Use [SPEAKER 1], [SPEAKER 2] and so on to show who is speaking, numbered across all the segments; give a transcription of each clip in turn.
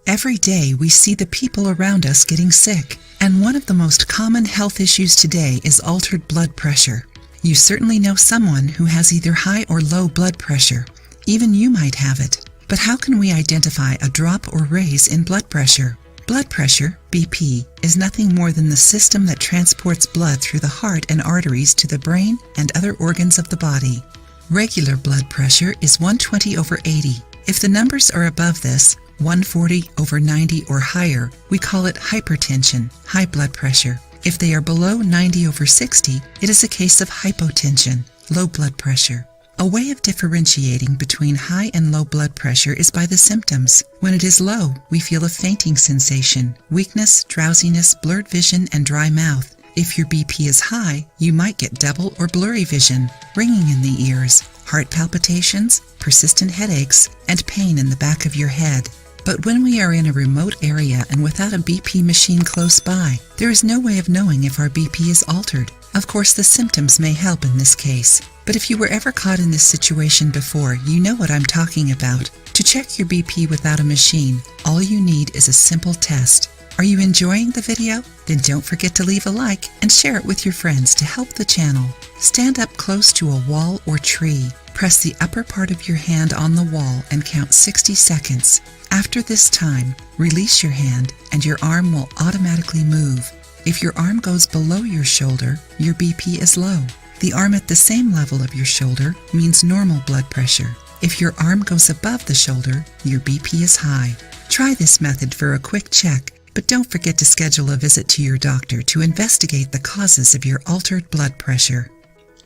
[SPEAKER 1] Every day we see the people around us getting sick, and one of the most common health issues today is altered blood pressure. You certainly know someone who has either high or low blood pressure. Even you might have it. But how can we identify a drop or raise in blood pressure? Blood pressure, BP, is nothing more than the system that transports blood through the heart and arteries to the brain and other organs of the body. Regular blood pressure is 120/80. If the numbers are above this, 140/90 or higher, we call it hypertension, high blood pressure. If they are below 90/60, it is a case of hypotension, low blood pressure. A way of differentiating between high and low blood pressure is by the symptoms. When it is low, we feel a fainting sensation, weakness, drowsiness, blurred vision, and dry mouth. If your BP is high, you might get double or blurry vision, ringing in the ears, heart palpitations, persistent headaches, and pain in the back of your head. But when we are in a remote area and without a BP machine close by, there is no way of knowing if our BP is altered. Of course, the symptoms may help in this case. But if you were ever caught in this situation before, you know what I'm talking about. To check your BP without a machine, all you need is a simple test. Are you enjoying the video? Then don't forget to leave a like and share it with your friends to help the channel. Stand up close to a wall or tree. Press the upper part of your hand on the wall and count 60 seconds. After this time, release your hand and your arm will automatically move. If your arm goes below your shoulder, your BP is low. The arm at the same level of your shoulder means normal blood pressure. If your arm goes above the shoulder, your BP is high. Try this method for a quick check, but don't forget to schedule a visit to your doctor to investigate the causes of your altered blood pressure.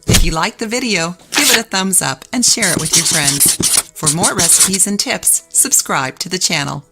[SPEAKER 1] If you liked the video, give it a thumbs up and share it with your friends. For more recipes and tips, subscribe to the channel.